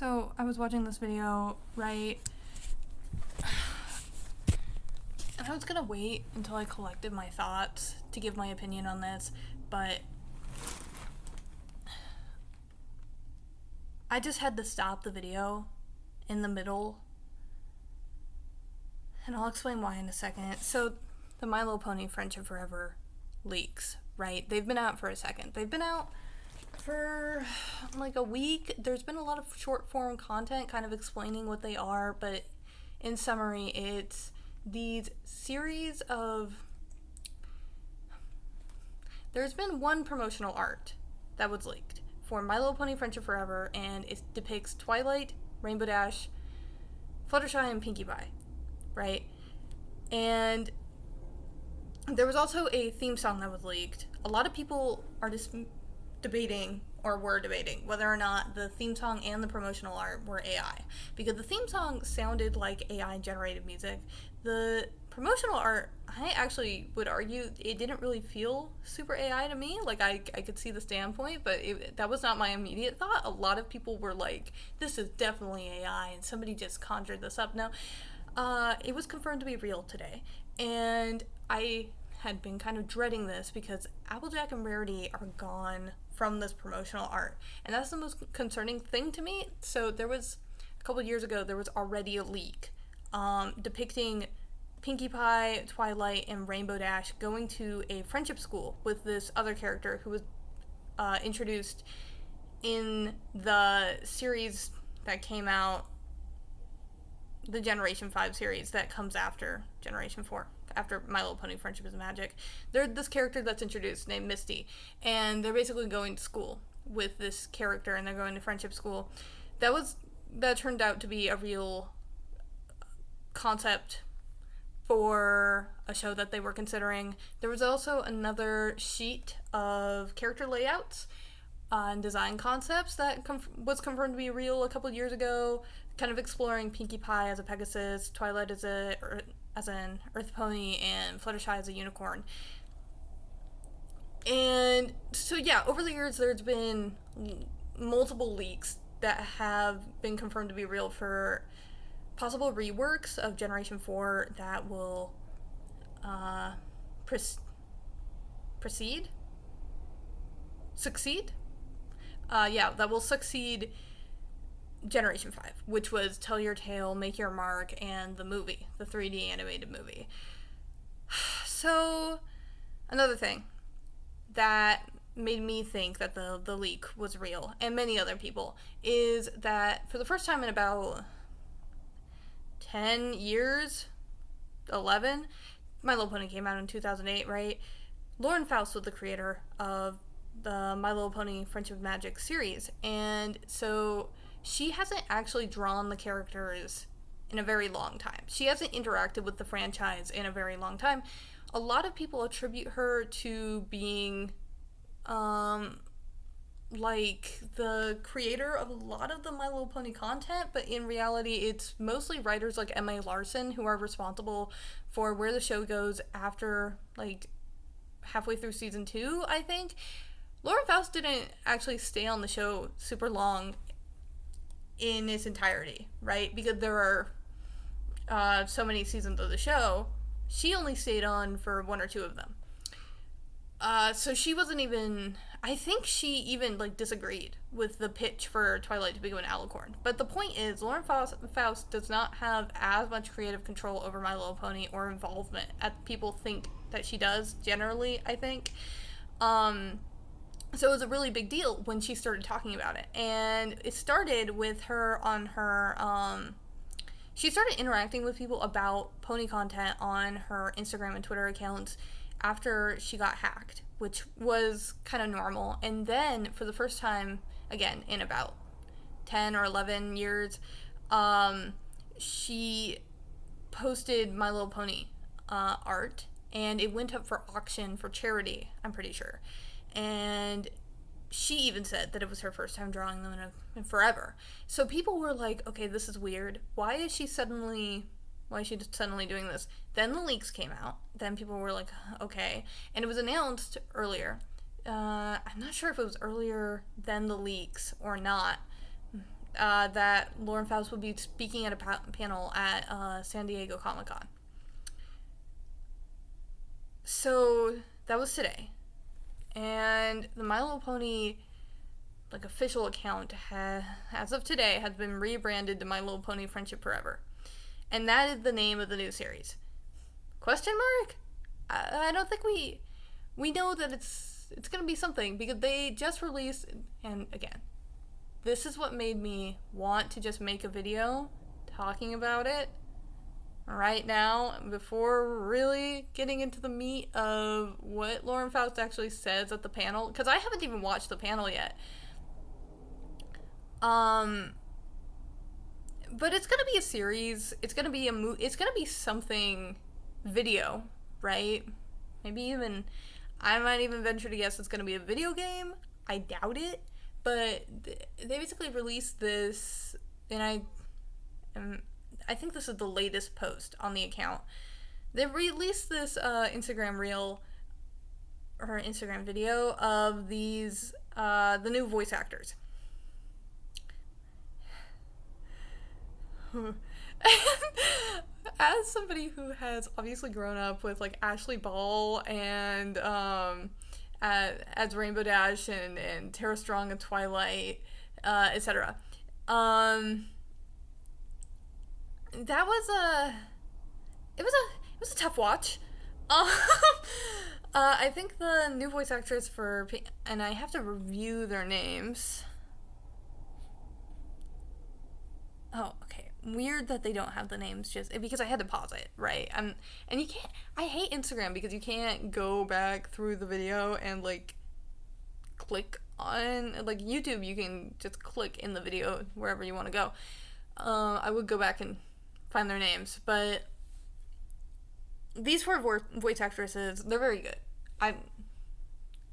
So I was watching this video, right? And I was gonna wait until I collected my thoughts to give my opinion on this, but I just had to stop the video in the middle. And I'll explain why in a second. So the MLPony Friendship Forever leaks, right? They've been out for a second. They've been out for like a week. There's been a lot of short form content kind of explaining what they are, but in summary, it's these series of... There's been one promotional art that was leaked for My Little Pony Friendship Forever, and it depicts Twilight, Rainbow Dash, Fluttershy, and Pinkie Pie, right? And there was also a theme song that was leaked. A lot of people are just debating, or were debating, whether or not the theme song and the promotional art were AI. Because the theme song sounded like AI-generated music. The promotional art, I actually would argue, it didn't really feel super AI to me. Like, I could see the standpoint, but that was not my immediate thought. A lot of people were like, this is definitely AI, and somebody just conjured this up. No, it was confirmed to be real today. And I had been kind of dreading this because Applejack and Rarity are gone from this promotional art, and that's the most concerning thing to me. So there was, a couple years ago, there was already a leak depicting Pinkie Pie, Twilight, and Rainbow Dash going to a friendship school with this other character who was introduced in the series that came out, the Generation 5 series that comes after Generation 4, after My Little Pony Friendship is Magic. There's this character that's introduced named Misty, and they're basically going to school with this character, and they're going to friendship school. That turned out to be a real concept for a show that they were considering. There was also another sheet of character layouts and design concepts that was confirmed to be real a couple years ago, kind of exploring Pinkie Pie as a Pegasus, Twilight as an Earth Pony, and Fluttershy as a unicorn. And so yeah, over the years there's been multiple leaks that have been confirmed to be real for possible reworks of Generation 4 that will that will succeed Generation 5, which was Tell Your Tale, Make Your Mark, and the movie, the 3D animated movie. So, another thing that made me think that the leak was real, and many other people, is that for the first time in about 10 years, 11, My Little Pony came out in 2008, right? Lauren Faust was the creator of the My Little Pony Friendship Magic series, and so she hasn't actually drawn the characters in a very long time. She hasn't interacted with the franchise in a very long time. A lot of people attribute her to being like the creator of a lot of the My Little Pony content, but in reality it's mostly writers like M.A. Larson who are responsible for where the show goes after like halfway through season 2, I think. Lauren Faust didn't actually stay on the show super long in its entirety, right? Because there are so many seasons of the show. She only stayed on for 1 or 2 of them. So she wasn't even... I think she even, like, disagreed with the pitch for Twilight to become an alicorn. But the point is, Lauren Faust does not have as much creative control over My Little Pony or involvement as people think that she does, generally, I think. So it was a really big deal when she started talking about it. And it started with her on her... she started interacting with people about pony content on her Instagram and Twitter accounts after she got hacked, which was kind of normal. And then, for the first time, again, in about 10 or 11 years, she posted My Little Pony art, and it went up for auction for charity, I'm pretty sure. And she even said that it was her first time drawing them in forever. So people were like, okay, this is weird. Why is she suddenly doing this? Then the leaks came out. Then people were like, okay. And it was announced earlier. I'm not sure if it was earlier than the leaks or not. that Lauren Faust will be speaking at a panel at San Diego Comic-Con. So that was today. And the My Little Pony official account as of today has been rebranded to My Little Pony Friendship Forever. And that is the name of the new series. Question mark? I don't think we know that it's going to be something, because they just released, and again, this is what made me want to just make a video talking about it right now before really getting into the meat of what Lauren Faust actually says at the panel, because I haven't even watched the panel yet. But it's gonna be a series. It's gonna be it's gonna be something video, right? Maybe even, I might even venture to guess it's gonna be a video game. I doubt it, but they basically released this, and I think this is the latest post on the account. They released this Instagram reel or Instagram video of these the new voice actors. As somebody who has obviously grown up with Ashley Ball and as Rainbow Dash and Tara Strong and Twilight, etc. That was it was a tough watch. I think the new voice actress and I have to review their names. Oh, okay. Weird that they don't have the names, just because I had to pause it, right? And you can't. I hate Instagram because you can't go back through the video and click on YouTube. You can just click in the video wherever you want to go. I would go back and find their names, but these four voice actresses, they're very good. I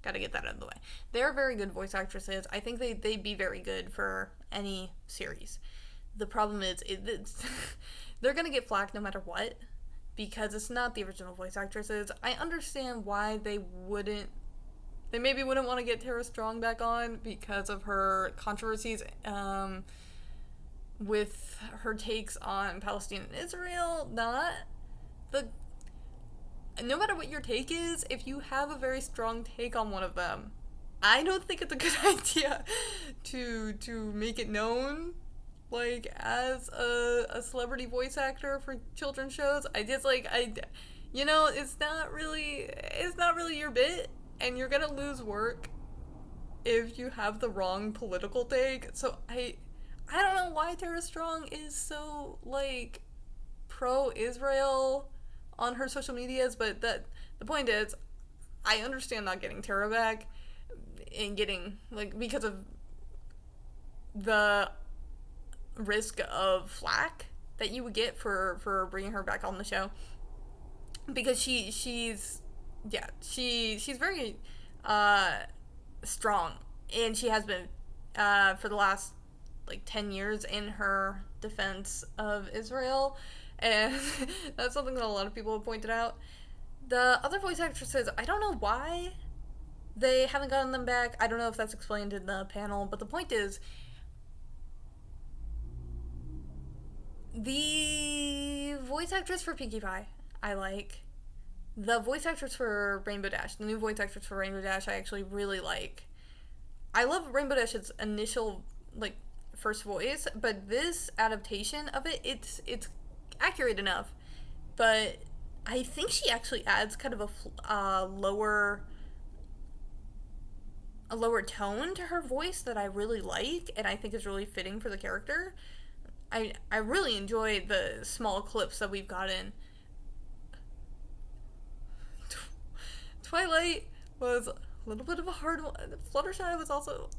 gotta get that out of the way. They're very good voice actresses. I think they'd be very good for any series. The problem is, they're going to get flack no matter what, because it's not the original voice actresses. I understand why they maybe wouldn't want to get Tara Strong back on because of her controversies with her takes on Palestine and Israel. No matter what your take is, if you have a very strong take on one of them, I don't think it's a good idea to make it known as a celebrity voice actor for children's shows. It's not really your bit, and you're gonna lose work if you have the wrong political take. So I don't know why Tara Strong is so pro-Israel on her social medias, but the point is, I understand not getting Tara back and getting because of the risk of flack that you would get for bringing her back on the show, because she's very strong, and she has been for the last 10 years in her defense of Israel, and that's something that a lot of people have pointed out. The other voice actresses, I don't know why they haven't gotten them back. I don't know if that's explained in the panel, but the point is, the voice actress for Pinkie Pie, I like. The voice actress for Rainbow Dash, the new voice actress for Rainbow Dash, I actually really like. I love Rainbow Dash's initial, first voice, but this adaptation of it, it's accurate enough. But I think she actually adds kind of a lower tone to her voice that I really like, and I think is really fitting for the character. I really enjoy the small clips that we've gotten. Twilight was a little bit of a hard one. Fluttershy was also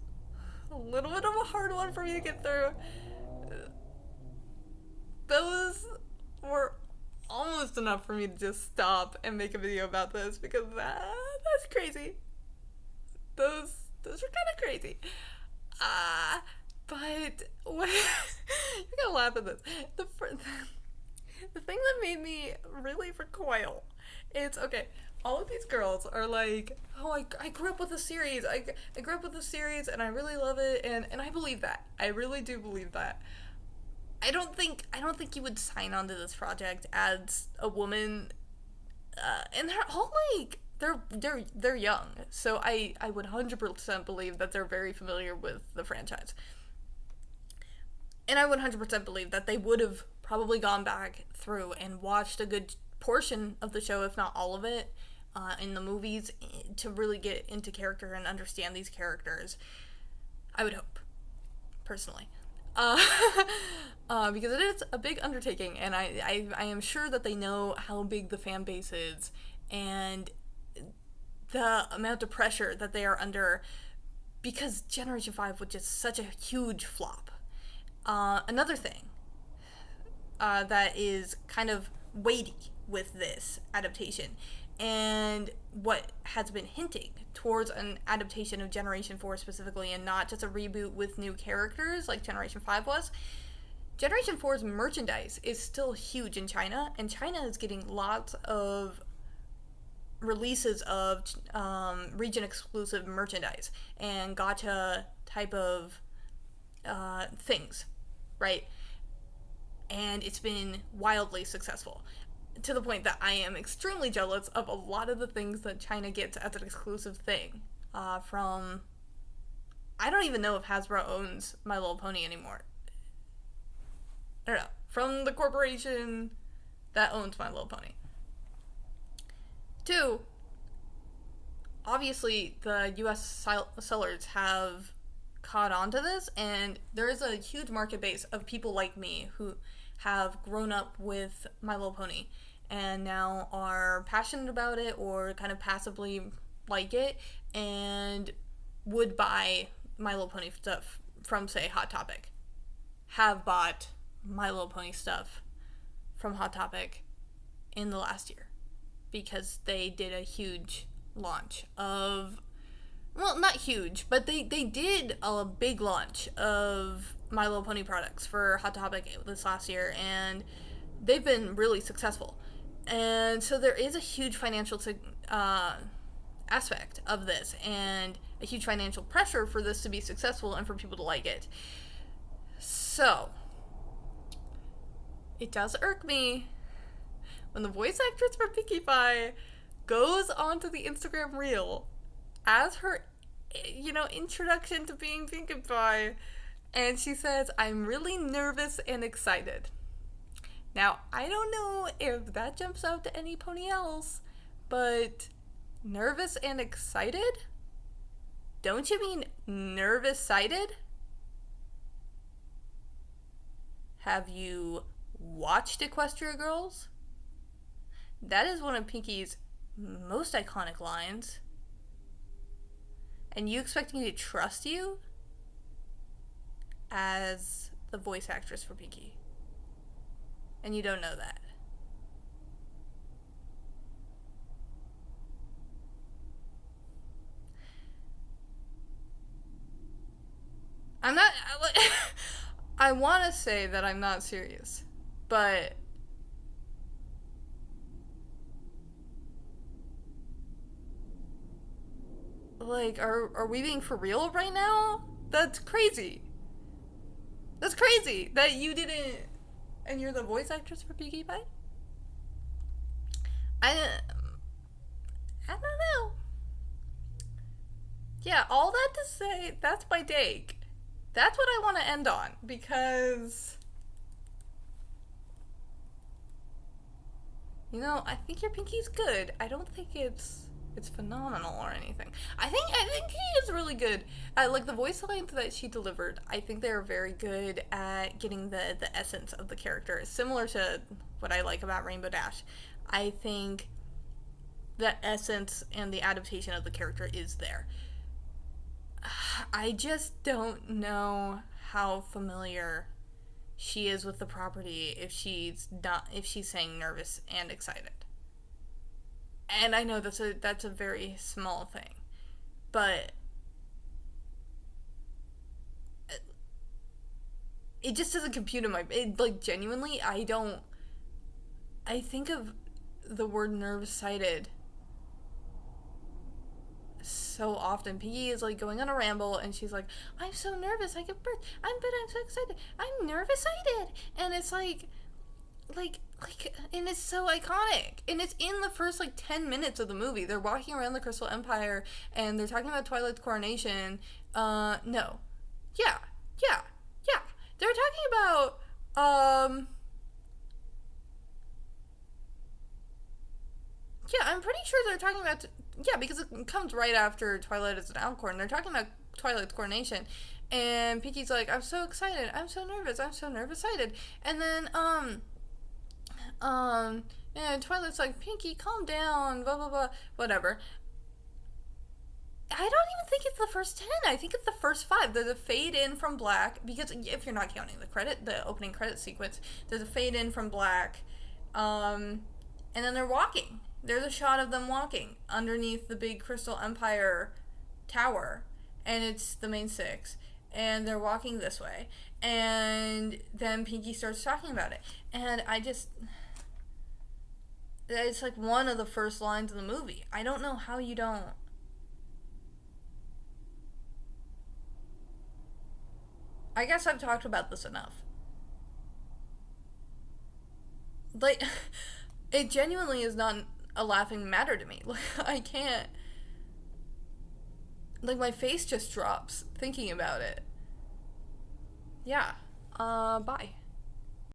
a little bit of a hard one for me to get through. Those were almost enough for me to just stop and make a video about this, because that's crazy. Those are kind of crazy. But you're gonna laugh at this. The thing that made me really recoil, it's okay. all of these girls are like, oh, I grew up with the series. I grew up with the series and I really love it, and I believe that. I really do believe that. I don't think you would sign on to this project as a woman, and they're all like they're young, so I would 100% believe that they're very familiar with the franchise, and I would 100% believe that they would have probably gone back through and watched a good portion of the show, if not all of it, in the movies, to really get into character and understand these characters. I would hope, personally. Uh, because it is a big undertaking, and I am sure that they know how big the fan base is, and the amount of pressure that they are under, because Generation 5 was just such a huge flop. Another thing that is kind of weighty with this adaptation, and what has been hinting towards an adaptation of Generation 4 specifically, and not just a reboot with new characters like Generation 5 was. Generation 4's merchandise is still huge in China, and China is getting lots of releases of region exclusive merchandise and gacha type of things, right? And it's been wildly successful, to the point that I am extremely jealous of a lot of the things that China gets as an exclusive thing from... I don't even know if Hasbro owns My Little Pony anymore. I don't know. From the corporation that owns My Little Pony. 2, obviously the US sellers have caught on to this, and there is a huge market base of people like me who have grown up with My Little Pony and now are passionate about it or kind of passively like it and would buy My Little Pony stuff from, say, Hot Topic. Have bought My Little Pony stuff from Hot Topic in the last year because they did a huge launch of... Well, not huge, but they did a big launch of My Little Pony products for Hot Topic this last year, and they've been really successful. And so there is a huge financial aspect of this, and a huge financial pressure for this to be successful and for people to like it. So, it does irk me when the voice actress for Pinkie Pie goes onto the Instagram reel as her, introduction to being Pinkie Pie, and she says, "I'm really nervous and excited." Now, I don't know if that jumps out to any pony else, but nervous and excited? Don't you mean nervous-sighted? Have you watched Equestria Girls? That is one of Pinkie's most iconic lines. And you expect me to trust you as the voice actress for Pinkie? And you don't know that. I'm not... I want to say that I'm not serious, but... Like, are we being for real right now? That's crazy. That's crazy that you didn't... And you're the voice actress for Pinkie Pie? I don't know. Yeah, all that to say, that's my take. That's what I want to end on, because... I think your Pinkie's good. I don't think it's phenomenal or anything. I think he is really good at, like, the voice lines that she delivered. I think they're very good at getting the essence of the character, similar to what I like about Rainbow Dash. I think the essence and the adaptation of the character is there. I just don't know how familiar she is with the property if she's saying nervous and excited. And I know that's a very small thing, but it just doesn't compute in my... genuinely, I think of the word nerve-sighted so often. Pinky is like going on a ramble, and she's like, "I'm so nervous. I give birth. I'm so excited. I'm nervous-ited," and it's like, and it's so iconic. And it's in the first, 10 minutes of the movie. They're walking around the Crystal Empire, and they're talking about Twilight's coronation. No. Yeah. They're talking about, yeah, I'm pretty sure they're talking about, yeah, because it comes right after Twilight is an Alcorn. They're talking about Twilight's coronation. And Pinky's like, I'm so excited. I'm so nervous. I'm so nervous-ited. And then, and Twilight's like, Pinky, calm down, blah, blah, blah, whatever. I don't even think it's the first 10. I think it's the first 5. There's a fade in from black, because if you're not counting the opening credit sequence, there's a fade in from black, and then they're walking. There's a shot of them walking underneath the big Crystal Empire tower, and it's the main 6, and they're walking this way, and then Pinky starts talking about it, and it's like one of the first lines of the movie. I don't know how you don't. I guess I've talked about this enough. It genuinely is not a laughing matter to me. I can't. My face just drops thinking about it. Yeah. Bye.